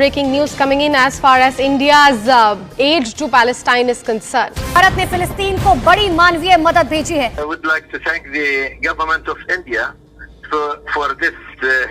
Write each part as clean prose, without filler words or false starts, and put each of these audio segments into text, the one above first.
breaking news coming in as far as India's aid to Palestine is concerned. Bharat ने फिलिस्तीन को बड़ी मानवीय मदद भेजी है. I would like to thank the government of India for this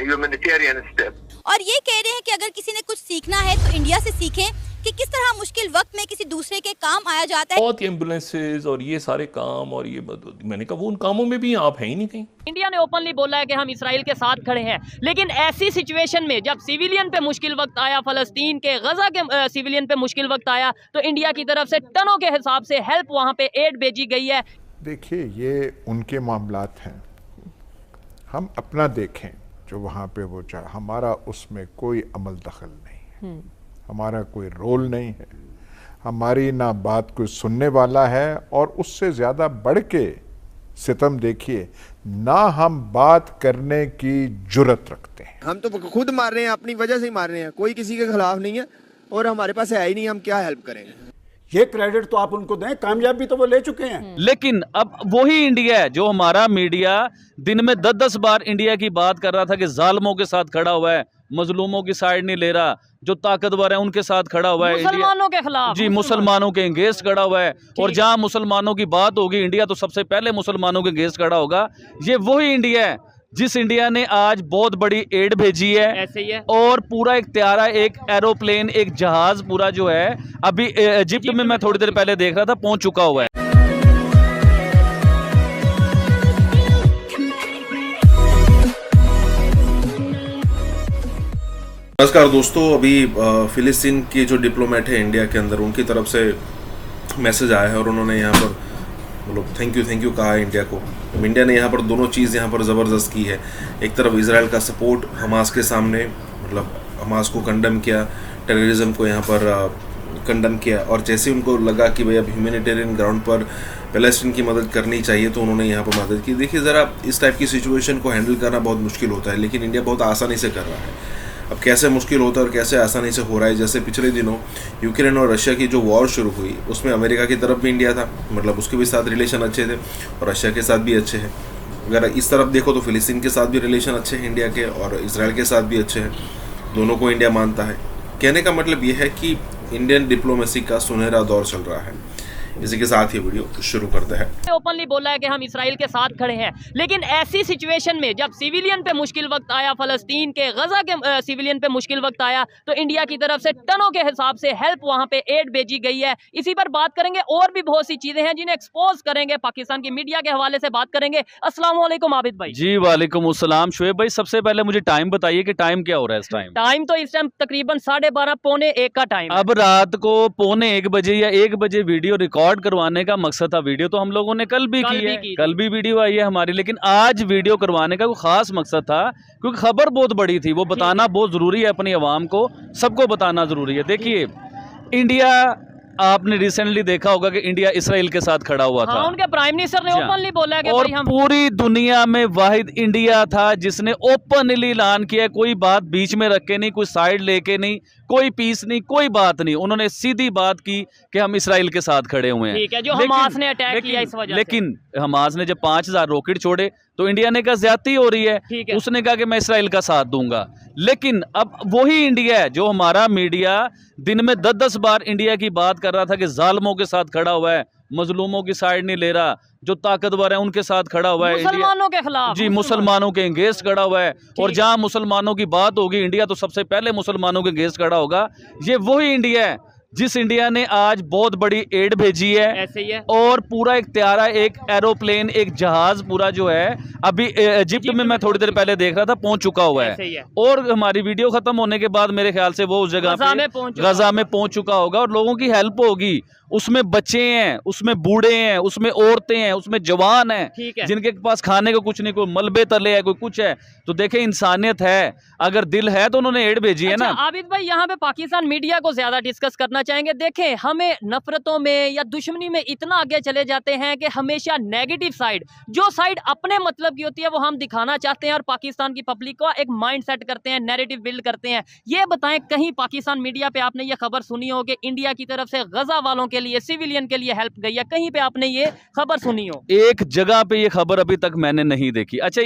humanitarian step. और ये कह रहे हैं कि अगर किसी ने कुछ सीखना है तो इंडिया से सीखें कि किस तरह मुश्किल वक्त में किसी दूसरे के काम आया जाता है. बहुत एम्बुलेंसेज और ये सारे काम और ये मैंने कहा वो उन कामों में भी आप हैं ही नहीं कहीं. इंडिया ने ओपनली बोला है कि हम इसराइल के साथ खड़े हैं, लेकिन ऐसी सिचुएशन में जब सिविलियन पे मुश्किल वक्त आया, फलस्तीन के गजा के सिविलियन पे मुश्किल वक्त आया, तो इंडिया की तरफ से टनों के हिसाब से हेल्प वहाँ पे एड भेजी गई है. देखिए ये उनके मामलात हैं, हम अपना देखें जो वहाँ पे वो चाहे, हमारा उसमें कोई अमल दखल नहीं है, हमारा कोई रोल नहीं है, हमारी ना बात कोई सुनने वाला है. और उससे ज़्यादा बढ़ के सितम देखिए, ना हम बात करने की जुर्रत रखते हैं. हम तो खुद मार रहे हैं, अपनी वजह से ही मार रहे हैं, कोई किसी के खिलाफ नहीं है और हमारे पास है ही नहीं, हम क्या हेल्प करेंगे. ये क्रेडिट तो आप उनको दें, कामयाबी तो वो ले चुके हैं. लेकिन अब वही इंडिया है जो हमारा मीडिया दिन में 10-10 बार इंडिया की बात कर रहा था कि जालिमों के साथ खड़ा हुआ है, मजलूमों की साइड नहीं ले रहा, जो ताकतवर है उनके साथ खड़ा हुआ है, मुसलमानों के खिलाफ, जी मुसलमानों के अगेंस्ट खड़ा हुआ है. और जहां मुसलमानों की बात होगी इंडिया तो सबसे पहले मुसलमानों के अगेंस्ट खड़ा होगा. ये वही इंडिया है जिस इंडिया ने आज बहुत बड़ी एड भेजी है. ऐसे ही है. और पूरा एक त्यारा, एक एरोप्लेन, एक जहाज पूरा जो है अभी इजिप्ट में मैं थोड़ी देर पहले देख रहा था पहुंच चुका हुआ है. नमस्कार दोस्तों, अभी फिलिस्तीन के जो डिप्लोमेट है इंडिया के अंदर, उनकी तरफ से मैसेज आया है और उन्होंने यहाँ पर मतलब थैंक यू कहा है इंडिया को. इंडिया ने यहाँ पर दोनों चीज़ यहाँ पर ज़बरदस्त की है. एक तरफ इजराइल का सपोर्ट हमास के सामने, मतलब हमास को कंडम किया, टेररिज्म को यहाँ पर कंडम किया, और जैसे उनको लगा कि भाई अब ह्यूमैनिटेरियन ग्राउंड पर पैलेस्टीन की मदद करनी चाहिए तो उन्होंने यहाँ पर मदद की. देखिए ज़रा इस टाइप की सिचुएशन को हैंडल करना बहुत मुश्किल होता है, लेकिन इंडिया बहुत आसानी से कर रहा है. अब कैसे मुश्किल होता है और कैसे आसानी से हो रहा है, जैसे पिछले दिनों यूक्रेन और रशिया की जो वॉर शुरू हुई उसमें अमेरिका की तरफ भी इंडिया था, मतलब उसके भी साथ रिलेशन अच्छे थे और रशिया के साथ भी अच्छे हैं. अगर इस तरफ देखो तो फिलिस्तीन के साथ भी रिलेशन अच्छे हैं इंडिया के, और इजराइल के साथ भी अच्छे हैं. दोनों को इंडिया मानता है. कहने का मतलब ये है कि इंडियन डिप्लोमेसी का सुनहरा दौर चल रहा है. इसी के साथ ये वीडियो शुरू करते हैं. ओपनली बोला है कि हम इसराइल के साथ खड़े हैं, लेकिन ऐसी सिचुएशन में जब सिविलियन पे मुश्किल वक्त आया, फलस्तीन के गजा के सिविलियन पे मुश्किल वक्त आया, तो इंडिया की तरफ से टनों के हिसाब से हेल्प वहां पे एड भेजी गई है. इसी पर बात करेंगे, और भी बहुत सी चीजें हैं जिन्हें एक्सपोज करेंगे, पाकिस्तान की मीडिया के हवाले से बात करेंगे. अस्सलाम वालेकुम आबिद भाई. जी वालेकुम अस्सलाम. शुएब भाई, सबसे पहले मुझे टाइम बताइए कि टाइम क्या हो रहा है इस टाइम? टाइम तो इस टाइम तकरीबन 12:30 पौने 1 का टाइम. अब रात को पौने 1 बजे या 1 बजे वीडियो रिकॉर्ड करवाने का मकसद था. वीडियो तो हम लोगों ने कल भी की है, कल भी वीडियो आई है हमारी, लेकिन आज वीडियो करवाने का कोई खास मकसद था क्योंकि खबर बहुत बड़ी थी, वो बताना बहुत जरूरी है, अपनी आवाम को सबको बताना जरूरी है. देखिए इंडिया, आपने रिसेंटली देखा होगा कि इंडिया इसराइल के साथ खड़ा हुआ था. उनके प्राइम मिनिस्टर ने ओपनली बोला है कि और भाई हम पूरी दुनिया में वाहिद इंडिया था जिसने ओपनली ऐलान किया, कोई बात बीच में रख के नहीं, कोई साइड लेके नहीं, कोई पीस नहीं, कोई बात नहीं. उन्होंने सीधी बात की कि हम इसराइल के साथ खड़े हुए हैं. ठीक है, जो हमास ने अटैक किया इस वजह से. लेकिन हमास ने जब 5000 रॉकेट छोड़े तो इंडिया ने कहा ज्यादती हो रही है. उसने कहा कि मैं इसराइल का साथ दूंगा. लेकिन अब वही इंडिया है जो हमारा मीडिया दिन में 10-10 बार इंडिया की बात कर रहा था कि जालिमों के साथ खड़ा हुआ है, मजलूमों की साइड नहीं ले रहा, जो ताकतवर है उनके साथ खड़ा हुआ है, मुसलमानों के खिलाफ, जी मुसलमानों के अगेंस्ट खड़ा हुआ है. और जहां मुसलमानों की बात होगी इंडिया तो सबसे पहले मुसलमानों के अगेंस्ट खड़ा होगा. ये वही इंडिया है जिस इंडिया ने आज बहुत बड़ी एड भेजी है. ऐसे ही है. और पूरा एक त्यारा, एक एरोप्लेन, एक जहाज पूरा जो है अभी इजिप्ट में मैं थोड़ी देर पहले देख रहा था पहुंच चुका हुआ है. और हमारी वीडियो खत्म होने के बाद मेरे ख्याल से वो उस जगह गजा में पहुंच चुका होगा और लोगों की हेल्प होगी. उसमें बच्चे हैं, उसमें बूढ़े हैं, उसमें औरतें हैं, उसमें जवान हैं जिनके पास खाने को कुछ नहीं, कोई मलबे तले है, कोई कुछ है. तो देखें इंसानियत है, अगर दिल है तो उन्होंने एड भेजी है ना. आबिद भाई, यहाँ पे पाकिस्तान मीडिया को ज्यादा डिस्कस करना चाहेंगे. देखें, हमें नफरतों में या दुश्मनी में इतना आगे चले जाते हैं कि हमेशा नेगेटिव साइड, जो साइड अपने मतलब की होती है वो हम दिखाना चाहते हैं और पाकिस्तान की पब्लिक को एक माइंड सेट करते हैं, नैरेटिव बिल्ड करते हैं. ये बताएं, कहीं पाकिस्तान मीडिया पे आपने ये खबर सुनी हो कि इंडिया की तरफ से गजा वालों के लिए, सिविलियन के लिए हेल्प गई है? कहीं पे आपने ये खबर सुनी हो? एक जगह पे ये खबर अभी तक मैंने नहीं देखी. अच्छा,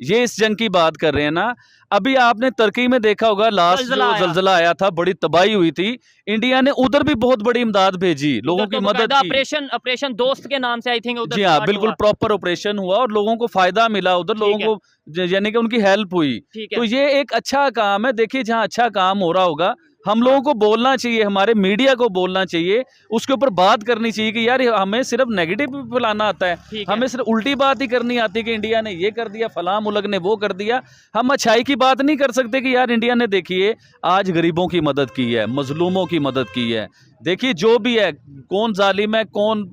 ये इस जंग की बात कर रहे हैं ना। अभी आपने तुर्की में देखा होगा लास्ट जो जलजला आया था, बड़ी तबाही हुई थी, इंडिया ने उधर भी बहुत बड़ी इमदाद भेजी, लोगों की मदद की। ऑपरेशन दोस्त के नाम से आई थिंक उधर। जी हाँ, बिल्कुल प्रॉपर ऑपरेशन हुआ और लोगों को फायदा मिला उधर, लोगों को यानी कि उनकी हेल्प हुई। तो ये एक अच्छा काम है। देखिए जहाँ अच्छा काम हो रहा होगा हम लोगों को बोलना चाहिए, हमारे मीडिया को बोलना चाहिए, उसके ऊपर बात करनी चाहिए कि यार हमें सिर्फ नेगेटिव फैलाना आता है, हमें सिर्फ उल्टी बात ही करनी आती है कि इंडिया ने ये कर दिया, फलां मुल्क ने वो कर दिया। हम अच्छाई की बात नहीं कर सकते कि यार इंडिया ने देखिए आज गरीबों की मदद की है, मजलूमों की मदद की है। देखिए जो भी है, कौन जालिम है कौन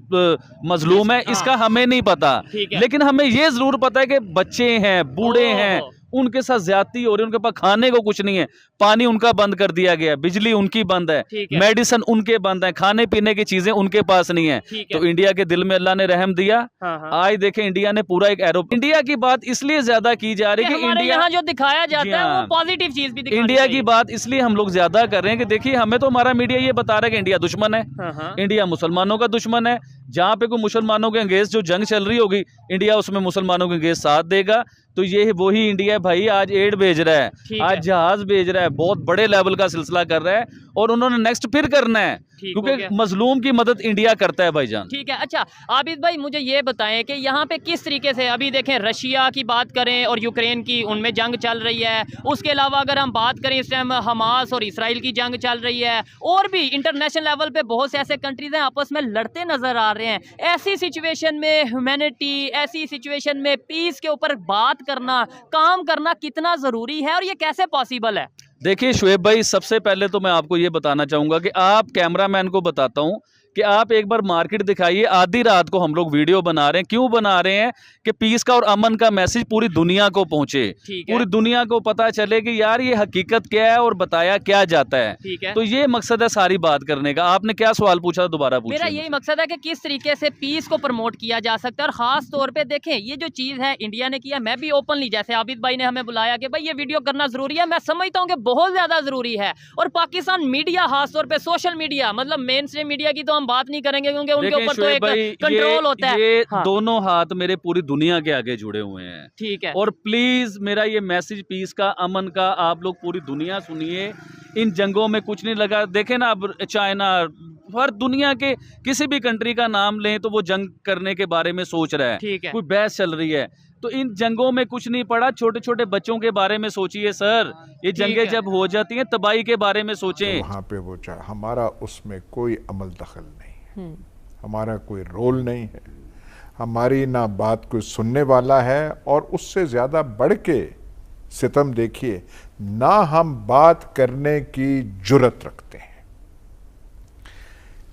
मजलूम है इसका हमें नहीं पता, लेकिन हमें ये जरूर पता है कि बच्चे हैं, बूढ़े हैं, उनके साथ ज्यादती हो रही है, उनके पास खाने को कुछ नहीं है, पानी उनका बंद कर दिया गया, बिजली उनकी बंद है, मेडिसिन उनके बंद है, खाने पीने की चीजें उनके पास नहीं है। तो इंडिया के दिल में अल्लाह ने रहम दिया। आज देखें इंडिया ने पूरा एक इंडिया की बात इसलिए ज्यादा की जा रही है कि इंडिया यहाँ जो दिखाया जाता है वो पॉजिटिव चीज भी दिखानी इंडिया की बात इसलिए हम लोग ज्यादा कर रहे हैं कि देखिए हमें तो हमारा मीडिया ये बता रहा है कि इंडिया दुश्मन है, इंडिया मुसलमानों का दुश्मन है। जहाँ पे कोई मुसलमानों के अंगेंस्ट जो जंग चल रही होगी, इंडिया उसमें मुसलमानों के अंगेंस्ट साथ देगा। तो ये वही इंडिया भाई आज एड भेज रहा है, आज जहाज भेज रहा है, बहुत बड़े लेवल का सिलसिला कर रहा है और उन्होंने नेक्स्ट फिर करना है, क्योंकि मजलूम की मदद इंडिया करता है भाईजान। ठीक है। अच्छा आबिद भाई मुझे ये बताएं कि यहाँ पे किस तरीके से, अभी देखें रशिया की बात करें और यूक्रेन की, उनमें जंग चल रही है, उसके अलावा अगर हम बात करें इस टाइम हमास और इसराइल की जंग चल रही है, और भी इंटरनेशनल लेवल पे बहुत से ऐसे कंट्रीज हैं आपस में लड़ते नजर आ रहे हैं। ऐसी सिचुएशन में ह्यूमैनिटी, ऐसी सिचुएशन में पीस के ऊपर बात करना, काम करना कितना जरूरी है और ये कैसे पॉसिबल है? देखिए शुएब भाई, सबसे पहले तो मैं आपको ये बताना चाहूंगा कि आप कैमरामैन को बताता हूं कि आप एक बार मार्केट दिखाइए। आधी रात को हम लोग वीडियो बना रहे हैं, क्यों बना रहे हैं कि पीस का और अमन का मैसेज पूरी दुनिया को पहुंचे, पूरी दुनिया को पता चले कि यार ये हकीकत क्या है और बताया क्या जाता है। तो ये मकसद है सारी बात करने का। आपने क्या सवाल पूछा था, दोबारा पूछिए। मेरा यही मकसद है कि किस तरीके से पीस को प्रमोट किया जा सकता है और खास तौर पे देखें ये जो चीज है इंडिया ने किया, मैं भी ओपनली, जैसे आबिद भाई ने हमें बुलाया कि भाई ये वीडियो करना जरूरी है, मैं समझता हूँ कि बहुत ज्यादा जरूरी है। और पाकिस्तान मीडिया, खास तौर पे सोशल मीडिया, मतलब मेन स्ट्रीम मीडिया की तो हम बात नहीं करेंगे क्योंकि उनके ऊपर तो एक कंट्रोल होता है। ये दोनों हाथ मेरे पूरी दुनिया के आगे जुड़े हुए हैं, ठीक है। और प्लीज मेरा ये मैसेज पीस का, अमन का, आप लोग पूरी दुनिया सुनिए। इन जंगों में कुछ नहीं लगा। देखें ना, अब चाइना, हर दुनिया के किसी भी कंट्री का नाम लें तो वो जंग करने के बारे में सोच रहा है, ठीक है, कोई बहस चल रही है। तो इन जंगों में कुछ नहीं पड़ा। छोटे छोटे बच्चों के बारे में सोचिए सर, ये जंगें जब हो जाती हैं तबाही के बारे में सोचें। वहाँ पे वो हमारा उसमें कोई अमल दखल नहीं है, हमारा कोई रोल नहीं है, हमारी ना बात कोई सुनने वाला है। और उससे ज़्यादा बढ़ के सितम देखिए, ना हम बात करने की जुर्रत रखते हैं।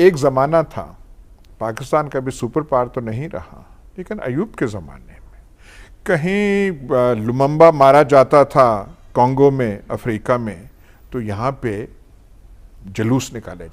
एक ज़माना था, पाकिस्तान का भी सुपर पावर तो नहीं रहा, लेकिन अयूब के ज़माने में कहीं लुमम्बा मारा जाता था कॉन्गो में, अफ्रीका में, तो यहाँ पे जुलूस निकाले जाते